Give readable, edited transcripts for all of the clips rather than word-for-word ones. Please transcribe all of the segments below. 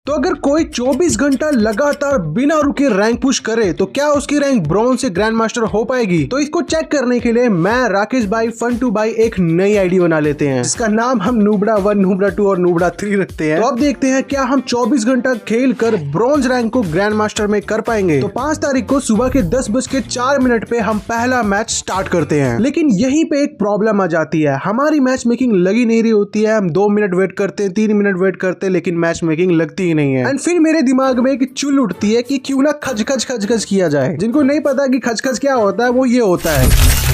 तो अगर कोई 24 घंटा लगातार बिना रुके रैंक पुश करे तो क्या उसकी रैंक ब्रॉन्ज से ग्रैंड मास्टर हो पाएगी? तो इसको चेक करने के लिए मैं, राकेश भाई, फन2 भाई एक नई आईडी बना लेते हैं जिसका नाम हम नूबड़ा 1, नूबड़ा 2 और नूबड़ा 3 रखते हैं। तो अब देखते हैं क्या हम 24 घंटा खेल कर ब्रॉन्ज रैंक को ग्रैंड मास्टर में कर पाएंगे। तो 5 तारीख को सुबह के 10:04 पे हम पहला मैच स्टार्ट करते हैं। लेकिन यहीं पे एक प्रॉब्लम आ जाती है, हमारी मैच मेकिंग लगी नहीं रही होती है। हम 2 मिनट वेट करते हैं, 3 मिनट वेट करते हैं, लेकिन मैच मेकिंग लगती ही नहीं है। एंड फिर मेरे दिमाग में एक चुल उठती है कि क्यों ना खच खच किया जाए। जिनको नहीं पता कि खच खच क्या होता है वो ये होता है।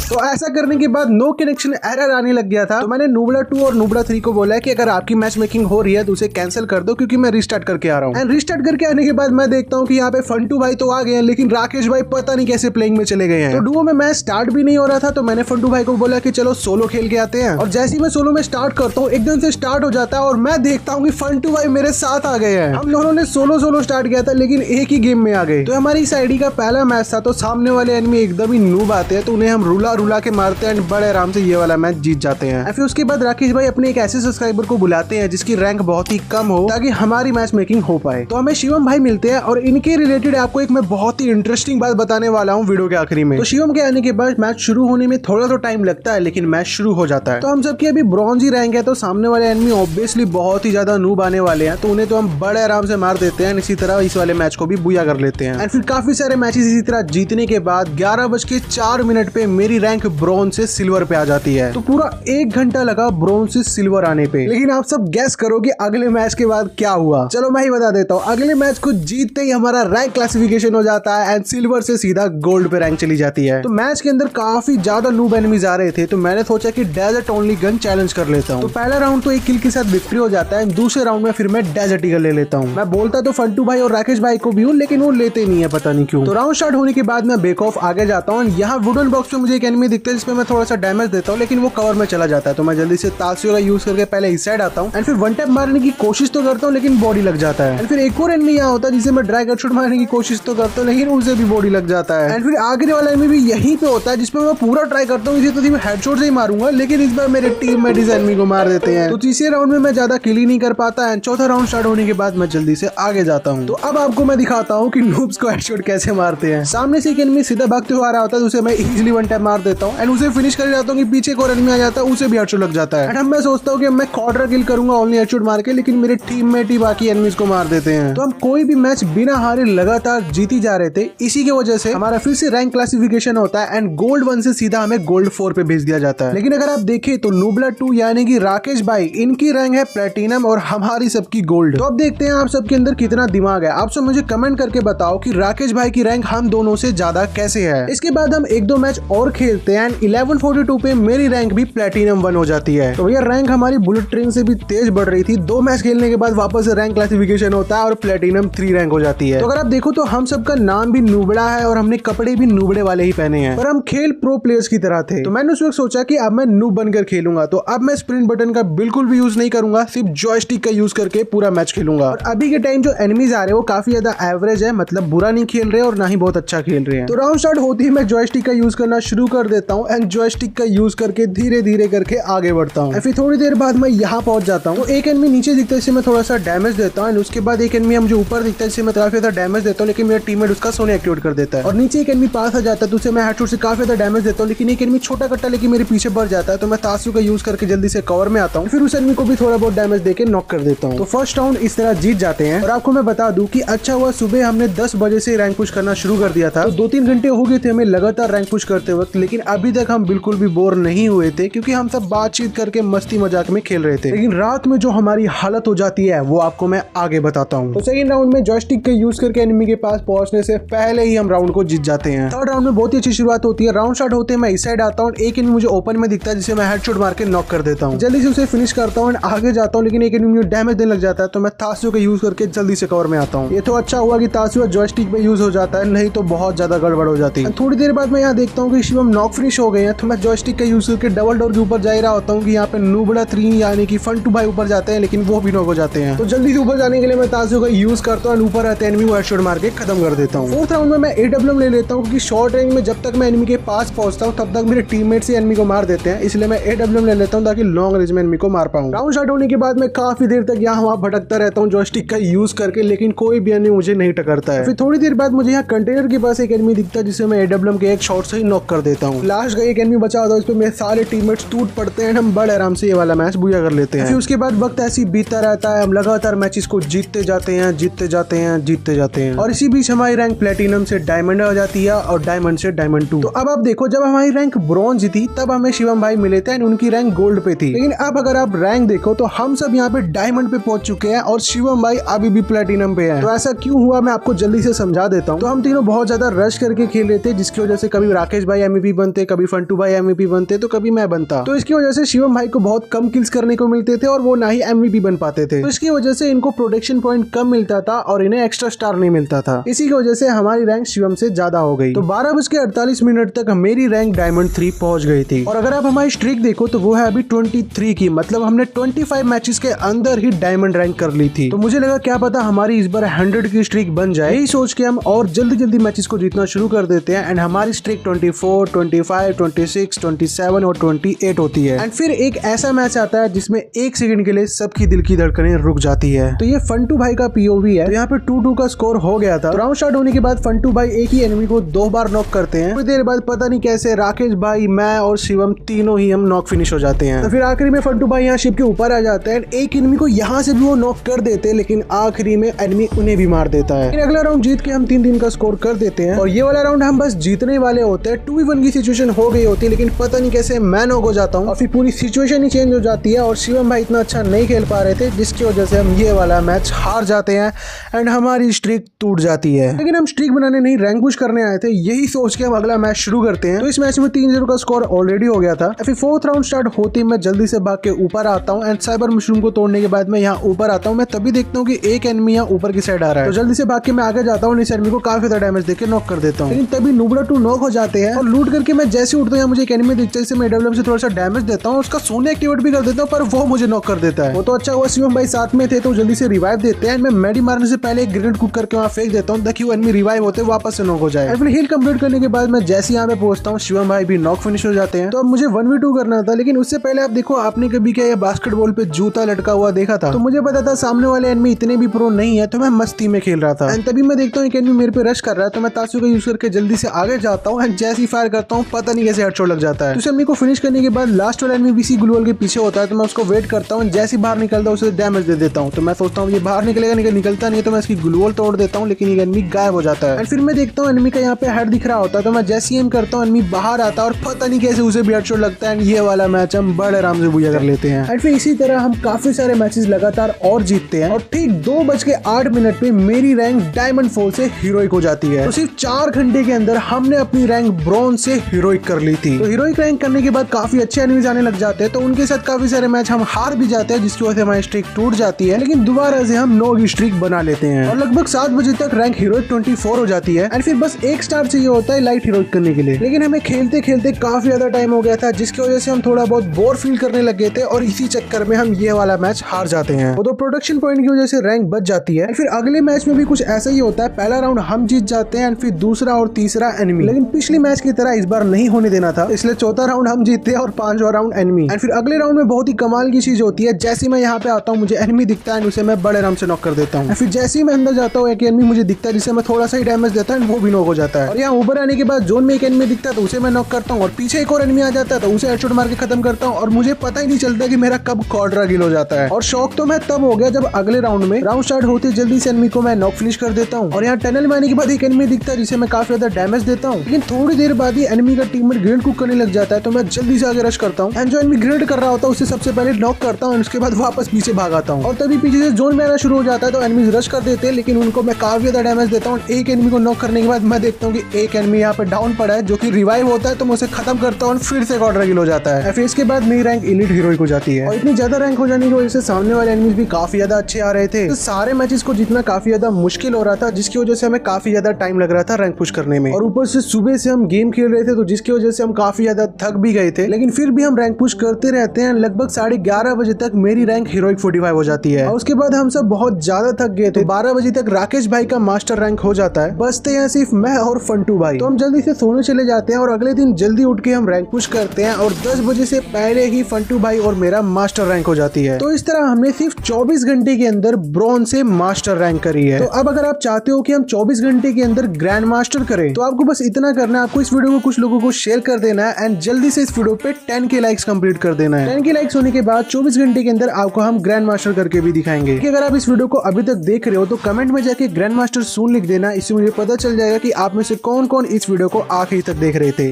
तो ऐसा करने के बाद नो कनेक्शन एरर आने लग गया था। तो मैंने नूबड़ा 2 और नूबड़ा 3 को बोला है कि अगर आपकी मैच मेकिंग हो रही है तो उसे कैंसिल कर दो क्योंकि मैं रिस्टार्ट करके आ रहा हूँ। एंड रिस्टार्ट करके आने के बाद मैं देखता हूँ कि यहाँ पे फन2 भाई तो आ गए हैं, लेकिन राकेश भाई पता नहीं कैसे प्लेइंग में चले गए हैं। तो डुओ में मैच स्टार्ट भी नहीं हो रहा था। तो मैंने फन2 भाई को बोला कि चलो सोलो खेल के आते हैं। और जैसे ही मैं सोलो में स्टार्ट करता हूँ एकदम से स्टार्ट हो जाता है और मैं देखता हूँ कि फन2 भाई मेरे साथ आ गए हैं। हम दोनों ने सोलो स्टार्ट किया था लेकिन एक ही गेम में आ गए। तो हमारी इस आईडी का पहला मैच था। तो सामने वाले एनिमी एकदम ही नूब आते हैं तो उन्हें हम रुला के मारते हैं, बड़े आराम से ये वाला मैच जीत जाते हैं। फिर उसके बाद राकेश भाई अपने एक ऐसे सब्सक्राइबर को बुलाते हैं जिसकी रैंक बहुत ही कम हो ताकि हमारी मैच मेकिंग हो पाए। तो हमें शिवम भाई मिलते हैं और इनके रिलेटेड आपको एक मैं बहुत ही इंटरेस्टिंग बात बताने वाला हूँ वीडियो के आखिरी में। तो शिवम के आने के बाद मैच शुरू होने में थोड़ा तो टाइम लगता है लेकिन मैच शुरू हो जाता है। तो हम सबकी अभी ब्रॉन्ज ही रैंक है तो सामने वाले एनिमी ऑब्वियसली बहुत ही ज्यादा नूब आने वाले हैं, तो उन्हें तो हम बड़े आराम से मार देते हैं। इसी तरह इस वाले मैच को भी बुया कर लेते हैं। एंड फिर काफी सारे मैचेस इसी तरह जीतने के बाद 11:04 पे मेरी रैंक ब्रॉन्ज से सिल्वर पे आ जाती है। तो पूरा 1 घंटा लगा ब्रॉन्ज से सिल्वर आने पे। लेकिन आप सब गैस करो कि अगले मैच के बाद क्या हुआ। चलो मैं ही बता देता हूँ। अगले मैच को जीतते ही हमारा रैंक क्लासिफिकेशन हो जाता है एंड सिल्वर से सीधा गोल्ड पे रैंक चली जाती है। तो मैच के अंदर काफी ज्यादा नूब एनिमीज आ रहे थे तो मैंने सोचा कि डेजर्ट ओनली गन चैलेंज कर लेता हूँ। तो पहला राउंड तो 1 किल के साथ विक्ट्री हो जाता है। दूसरे राउंड में फिर मैं डेजर्ट ईगल ले लेता हूँ। मैं बोलता तो फन2 भाई और राकेश भाई को भी हूँ लेकिन वो लेते नहीं है, पता नहीं क्यों। तो राउंड स्टार्ट होने के बाद मैं बेक ऑफ आगे जाता हूँ। यहाँ वुडन बॉक्स में मुझे एक एनिमी दिखता है जिसपे मैं थोड़ा सा डैमेज देता हूँ लेकिन वो कवर में चला जाता है। तो मैं जल्दी से तासियों का यूज करके पहले इस साइड आता हूँ एंड फिर वन टैप मारने की कोशिश तो करता हूँ लेकिन बॉडी लग जाता है। एंड फिर एक और एनिमी यहाँ होता है जिसे मैं ड्रैग हेडशॉट मारने की कोशिश तो करता हूँ लेकिन उसे भी बॉडी लग जाता है। एंड फिर आगे वाला एनिमी भी यहीं पे होता है जिसपे मैं पूरा ट्राई करता हूँ इसे तो मैं हेडशॉट से ही मारूंगा लेकिन इस बार मेरे टीम में इस एनिमी को मार देते हैं। तो तीसरे राउंड में मैं ज्यादा किल ही नहीं कर पाता एंड चौथा राउंड स्टार्ट होने के बाद मैं जल्दी से आगे जाता हूँ। तो अब आपको मैं दिखाता हूँ कि नूब्स को हेडशॉट कैसे मारते हैं। सामने से एक एनिमी सीधा भागते हुए आ रहा होता है उसे मैं इजीली वन टैप मार देता हूँ एंड उसे फिनिश कर जाता हूँ कि पीछे एक और एनिमी आ जाता है उसे भी हेडशॉट लग जाता है। एंड मैं सोचता हूँ कि मैं क्वार्टर किल करूंगा ओनली हेडशॉट मार के, लेकिन मेरे टीममेट ही बाकी एनिमीज को मार देते हैं। तो हम कोई भी मैच बिना हारे लगातार जीती जा रहे थे। इसी की वजह से हमारा फिर से रैंक क्लासिफिकेशन होता है एंड गोल्ड 1 से सीधा हमें गोल्ड 4 पे भेज दिया जाता है। लेकिन अगर आप देखें तो नूबड़ा 2 यानी कि राकेश भाई, इनकी रैंक है प्लेटिनम और हमारी सबकी गोल्ड। तो अब देखते हैं आप सबके अंदर कितना दिमाग है। आप सब मुझे कमेंट करके बताओ कि राकेश भाई की रैंक हम दोनों से ज्यादा कैसे है। इसके बाद हम 1-2 मैच और खेलते हैं एंड 1142 पे मेरी रैंक भी प्लेटिनम 1 हो जाती है। तो भैया रैंक हमारी बुलेट ट्रेन से भी तेज बढ़ रही थी। 2 मैच खेलने के बाद वापस से रैंक क्लासिफिकेशन होता है और प्लेटिनम 3 रैंक हो जाती है। तो अगर आप देखो तो हम सबका नाम भी नूबड़ा है और हमने कपड़े भी नूबड़े वाले ही पहने हैं, पर हम खेल प्रो प्लेयर्स की तरह थे। तो मैंने उस वक्त सोचा कि अब मैं नूब बनकर खेलूंगा। तो अब मैं स्प्रिंट बटन का बिल्कुल भी यूज नहीं करूंगा, सिर्फ जॉयस्टिक का यूज करके पूरा मैच खेलूंगा। और अभी के टाइम जो एनिमीज आ रहे हैं वो काफी ज्यादा एवरेज है, मतलब बुरा नहीं खेल रहे और ना ही बहुत अच्छा खेल रहे हैं। तो राउंड स्टार्ट होते ही मैं जॉयस्टिक का यूज करना शुरू कर देता हूँ एंड जॉयस्टिक का यूज करके धीरे धीरे करके आगे बढ़ता हूँ। फिर थोड़ी देर बाद मैं यहाँ पहुंच जाता हूँ। तो एक एनिमी नीचे दिखता है जिसे मैं थोड़ा सा डैमेज देता हूँ। उसके बाद एक एनिमी मुझे ऊपर दिखता है जिसे मैं काफी ज्यादा डैमेज देता हूँ, लेकिन मेरा टीममेट उसका सोने एक्टिवेट कर देता है। और नीचे एक एनिमी पास आ जाता है तो उसे मैं हेडशॉट से काफी ज्यादा डैमेज देता हूँ, लेकिन एक एनिमी छोटा कट्टा लेकिन मेरे पीछे बढ़ जाता है। तो मैं तासु का यूज करके जल्दी से कवर में आता हूँ, फिर उस एनिमी को भी थोड़ा बहुत डैमेज देके नॉक कर देता हूँ। तो फर्स्ट राउंड इस तरह जीत जाते हैं। और आपको मैं बता दूं कि अच्छा हुआ सुबह हमने 10 बजे से रैंक पुश करना शुरू कर दिया था। तो 2-3 घंटे हो गए थे हमें लगातार रैंक पुश करते वक्त, लेकिन अभी तक हम बिल्कुल भी बोर नहीं हुए थे क्योंकि हम सब बातचीत करके मस्ती मजाक में खेल रहे थे। लेकिन रात में जो हमारी हालत हो जाती है वो आपको मैं आगे बताता हूँ। तो सेकंड राउंड में जॉयस्टिक का यूज करके एनिमी के पास पहुंचने से पहले ही हम राउंड को जीत जाते हैं। थर्ड राउंड में बहुत ही अच्छी शुरुआत होती है। राउंड स्टार्ट होते हैं मैं इस साइड आता हूँ, एक एनिमी मुझे ओपन में दिखता है जिसे मैं हेडशॉट मार के नॉक कर देता हूँ। जल्दी से उसे फिनिश करता हूँ, आगे जाता हूँ, लेकिन एक एनिमी मुझे डैमेज देने लग जाता है। तो मैं तासियों का यूज करके जल्दी से कवर में आता हूँ। ये तो अच्छा हुआ कि तासियों जॉयस्टिक पे यूज हो जाता है, नहीं तो बहुत ज्यादा गड़बड़ हो जाती है। थोड़ी देर बाद मैं यहाँ देखता हूँ कि शिवम नॉक फिनिश हो गए हैं तो मैं जॉयस्टिक का यूज करके डबल डोर के ऊपर जा रहा होता हूँ कि यहाँ पे नूबड़ा 3 यानी कि फंटू भाई ऊपर जाते हैं, लेकिन वो भी नॉक हो जाते हैं। तो जल्दी से ऊपर जाने के लिए मैं ताजो का यूज करता हूँ, ऊपर आते एनिमी को हेडशॉट मार के खत्म कर देता हूँ। फोर्थ राउंड में मैं AWM ले लेता हूँ, क्योंकि शॉर्ट रेंज में जब तक मैं एनिमी के पास पहुंचता हूँ तब तक मेरे टीममेट से एनिमी को मार देते हैं, इसलिए मैं AWM ले लेता हूँ ताकि लॉन्ग रेंज में एनिमी को मार पाऊँ। राउंड स्टार्ट होने के बाद मैं काफी देर तक यहाँ वहाँ भटकता रहता हूँ जॉयस्टिक का यूज करके, लेकिन कोई भी एनिमी मुझे नहीं टकरता है। फिर थोड़ी देर बाद मुझे यहाँ कंटेनर के पास एक एनिमी दिखता है, जिसे मैं AWM के एक शॉट से ही नॉक कर देता हूँ। लास्ट का एक एनिमी बचा होता है, उस पर मेरे सारे टीममेट्स टूट पड़ते हैं, हम बड़े आराम से ये वाला मैच बुया कर लेते हैं। फिर उसके बाद वक्त ऐसी बीतता रहता है, हम लगातार मैचेस को जीतते जाते हैं, जीतते जाते हैं, जीतते जाते हैं, और इसी बीच हमारी रैंक प्लेटिनम से डायमंड हो जाती है और डायमंड से डायमंड 2। तो अब आप देखो, जब हमारी रैंक ब्रॉन्ज थी तब हमें शिवम भाई मिले थे, उनकी रैंक गोल्ड पे थी, लेकिन अब अगर आप रैंक देखो तो हम सब यहाँ पे डायमंड पे पहुंच चुके हैं और शिवम भाई अभी भी प्लेटिनम पे है। तो ऐसा क्यों हुआ मैं आपको जल्दी से समझा देता हूँ। तो हम तीनों बहुत ज्यादा रश करके खेल रहे थे, जिसकी वजह से कभी राकेश भाई MVP बनते, कभी फंटू भाई MVP बनते, तो कभी मैं बनता। तो इसकी वजह से शिवम भाई को बहुत कम किल्स करने को मिलते थे और वो ना ही MVP बन पाते थे। तो इसकी वजह से इनको प्रोटेक्शन पॉइंट कम मिलता था और इन्हें एक्स्ट्रा स्टार नहीं मिलता था। इसी की वजह से हमारी रैंक शिवम से ज्यादा हो गई। तो 12:48 तक मेरी रैंक डायमंड 3 पहुंच गई थी। और अगर आप हमारी स्ट्रीक देखो तो वो है अभी 23 की, मतलब हमने 25 मैचेस के अंदर ही डायमंड रैंक कर ली थी। तो मुझे लगा क्या पता हमारी इस बार 100 की स्ट्रीक बन जाए, यही सोच के हम और जल्दी मैचेस को जीतना शुरू कर देते हैं। एंड हमारी स्ट्रीक 24, 25, 26, 27 और 28 होती है। एंड फिर एक ऐसा मैच आता है जिसमें 1 सेकंड के लिए सबकी दिल की धड़कनें रुक जाती है। तो ये फंटू भाई का POV है। तो यहाँ पे 2-2 का स्कोर हो गया था। राउंड स्टार्ट होने के बाद फंटू भाई एक ही एनिमी को 2 बार नॉक करते हैं। कुछ देर बाद पता नहीं कैसे राकेश भाई, मैं और शिवम तीनों ही हम नॉक फिनिश हो जाते हैं। तो फिर आखिरी में फंटू भाई यहाँ शिप के ऊपर आ जाते हैं, एक एनिमी को यहाँ से भी वो नॉक कर देते हैं, लेकिन आखिरी में एनिमी उन्हें भी मार देता है। फिर अगला राउंड जीत के हम 3-3 का स्कोर कर देते हैं और ये वाला राउंड हम बस जीतने वाले होते हैं। 2v1 की सिचुएशन हो गई होती है, लेकिन पता नहीं कैसे मैं नॉक हो जाता हूँ और फिर पूरी सिचुएशन ही चेंज हो जाती है और शिवम भाई इतना अच्छा नहीं खेल पा रहे थे, जिसकी वजह से हम ये वाला मैच हार जाते हैं एंड हमारी स्ट्रीक टूट जाती है। लेकिन हम स्ट्रीक बनाने नहीं, रैंक पुश करने आए थे, यही सोच के हम अगला मैच शुरू करते हैं। तो इस मैच में 3-0 का स्कोर ऑलरेडी हो गया था। फिर 4th राउंड स्टार्ट होते ही मैं जल्दी से भाग के ऊपर आता हूँ एंड साइबर मशरूम को तोड़ने के बाद मैं यहाँ ऊपर आता हूँ। मैं तभी देखता हूँ कि एक एनिमी यहाँ ऊपर की साइड आ रहा है, तो जल्दी से भाग के मैं आगे जाता हूँ, इस एनिमी को काफी ज्यादा डैमेज देके नॉक कर देता हूँ। लेकिन तभी नूबड़ा 2 नॉक हो जाते हैं और लूट करके मैं जैसे उठता हूँ मुझे एक एनिमी दिखता है, जिसे मैं AWM से थोड़ा सा डैमेज देता हूँ, उसका सोने एक्टिवेट भी कर देता हूँ, पर वो मुझे नॉक कर देता है। वो तो अच्छा हुआ शिवम भाई साथ में थे तो जल्दी से रिवाइव देते हैं। मैं मेडी मारने से पहले एक ग्रेनेड कुक करके वहाँ फेंक देता हूँ ताकि वो एनिमी रिवाइव होते वापस से नॉक हो जाए। फिर हील कंप्लीट करने के बाद मैं जैसे यहाँ पे पहुंचता हूँ शिवम भाई भी नॉक फिनिश हो जाते हैं। तो अब मुझे 1v2 करना था, लेकिन उससे पहले आप देखो, आपने कभी क्या ये बास्केटबॉल पे जूता लटका हुआ देखा था? तो मुझे पता था सामने वाले एनिमी इतने भी प्रो नहीं है, तो मैं मस्ती में खेल रहा था। एंड तभी मैं देखता हूँ एक एनिमी मेरे पे रश कर रहा है, तो मैं तासु का यूज करके जल्दी से आगे जाता हूँ एंड जैसे ही फायर करता हूँ पता नहीं कैसे हेडशॉट लग जाता है। तो उस एनिमी को फिनिश करने के बाद लास्ट वाला एनिमी भी ग्लूवॉल के पीछे होता है, तो मैं उसको वेट करता हूँ, जैसे ही बाहर निकलता हूँ उसे डैमेज दे देता हूँ। तो मैं सोचता हूँ ये बाहर निकलेगा, निकलता नहीं, तो मैं इसकी ग्लूवॉल तोड़ देता हूँ, लेकिन ये एनिमी गायब हो जाता है। एंड फिर मैं देखता हूँ एनिमी का यहाँ पे हेड दिख रहा होता है, तो मैं जैसे ही एम करता हूँ एनिमी बाहर आता है और पता नहीं कैसे उसे भी हेडशॉट लगता है। ये वाला मैच हम बड़े आराम से बुया कर लेते हैं। एंड फिर इसी तरह हम काफी सारे मैचेस लगातार और जीतते हैं और ठीक 2:08 पे मेरी रैंक डायमंड 4 से हीरोइक हो जाती है। तो सिर्फ 4 घंटे के अंदर हमने अपनी रैंक ब्रॉन्ज से हीरोइक कर ली थी। तो हीरोइक रैंक करने के बाद काफी अच्छे एनिमीज आने लग जाते हैं, तो उनके साथ काफी सारे मैच हम हार भी जाते हैं, जिसकी वजह से हमारी स्ट्रीक टूट जाती है। लेकिन दोबारा से हम 9 की स्ट्रीक बना लेते हैं और लगभग 7 बजे तक रैंक हीरोइक 24 हो जाती है। एंड फिर बस 1 स्टार चाहिए होता है लाइट हीरोइक करने के लिए, लेकिन हमें खेलते खेलते काफी ज्यादा टाइम हो गया था, जिसकी वजह से हम थोड़ा बहुत बोर फील करने लग गए थे और इसी चक्कर में हम ये वाला मैच हार जाते हैं। वो तो प्रोडक्शन पॉइंट की वजह से रैंक बच जाती है। फिर अगले मैच में भी कुछ ऐसा ही होता है, पहला राउंड हम जीत जाते हैं, फिर दूसरा और तीसरा एनिमी। लेकिन पिछली मैच की तरह इस बार नहीं होने देना था, इसलिए चौथा राउंड हम जीतते हैं और 5वां राउंड एनिमी। एंड फिर अगले राउंड में बहुत ही कमाल की चीज होती है, जैसे मैं यहाँ पे आता हूँ मुझे एनिमी दिखता है, उसे मैं बड़े आराम से नॉक कर देता हूँ। फिर जैसे ही मैं अंदर जाता हूँ एक एनिमी मुझे दिखता है, जिसे मैं थोड़ा सा ही डैमेज देता है, वो भी नॉक हो जाता है। और यहाँ ऊपर आने के बाद जोन में एक एनिमी दिखता है, तो उसे मैं नॉक करता हूँ और पीछे एक और एनिमी आ जाता है, तो उसे हेडशॉट मार के खत्म करता हूँ और मुझे पता ही नहीं चलता कि मेरा कब क्वाड्रा किल हो जाता है। और शौक तो मैं तब हो गया जब अगले राउंड में राउंड स्टार्ट होते जल्दी से एनिमी को मैं नॉक फिनिश कर देता हूँ और यहाँ टनल में आने के बाद एक एनिमी दिखता है, जिसे मैं काफी ज्यादा डैमेज देता हूँ। लेकिन थोड़ी देर बाद ही एनिमी का टीममेट ग्रेनेड कुक करने लग जाता है, तो मैं जल्दी से आगे रश करता हूँ एंड जो एनिमी ग्रेनेड कर रहा होता है उसे सबसे पहले नॉक करता हूँ, उसके बाद वापस पीछे भाग आता हूँ और तभी पीछे से जोन में आना शुरू हो जाता है, तो एनिमीज रश कर देते हैं, लेकिन उनको मैं काफी ज्यादा डैमेज देता हूँ। एक एनिमी को नॉक करने के बाद मैं देखता हूँ कि एक एनिमी यहाँ पे डाउन पड़ा है, जो कि रिवाइव होता है, तो मैं उसे खत्म करता हूँ, फिर से क्वाड्रा किल हो जाता है। फिर इसके बाद मेरी रैंक एलीट हीरोइक हो जाती है और इतनी ज्यादा रैंक हो जाने की वजह से सामने वाले एनिमीज भी काफी ज्यादा अच्छे आ रहे थे, तो सारे मैचेस को जीतना काफी ज्यादा मुश्किल हो रहा था, जिसकी वजह से हमें काफी ज्यादा टाइम लग रहा था रैंक पुश करने में। और ऊपर से सुबह से हम गेम खेल रहे थे, तो जिसकी वजह से हम काफी ज्यादा थक भी गए थे, लेकिन फिर भी हम रैंक पुश करते रहते हैं। लगभग 11:30 बजे तक मेरी रैंक हीरोइक 45 हो जाती है और उसके बाद हम सब बहुत ज्यादा थक गए थे। 12 बजे तक राकेश भाई का मास्टर रैंक हो जाता है, बचते हैं सिर्फ मैं और फंटू भाई। तो हम जल्दी से सोने चले जाते हैं और अगले दिन जल्दी उठ के हम रैंक पुश करते हैं और 10 बजे से पहले ही फंटू भाई और मेरा मास्टर रैंक हो जाती है। तो इस तरह हमने सिर्फ 24 घंटे के अंदर ब्रॉन्ज से मास्टर रैंक करी है। तो अब अगर आप चाहते हो कि हम 24 घंटे के अंदर ग्रैंड मास्टर करें, तो आपको बस इतना करना है, आपको इस वीडियो को कुछ लोगों को शेयर कर देना है एंड जल्दी से इस वीडियो पे 10K लाइक्स कंप्लीट कर देना है। 10K लाइक्स होने के बाद 24 घंटे के अंदर आपको हम ग्रैंड मास्टर करके भी दिखाएंगे। कि अगर आप इस वीडियो को अभी तक देख रहे हो तो कमेंट में जाके ग्रैंड मास्टर सून लिख देना, इससे मुझे पता चल जाएगा कि आप में से कौन कौन इस वीडियो को आखिरी तक देख रहे थे।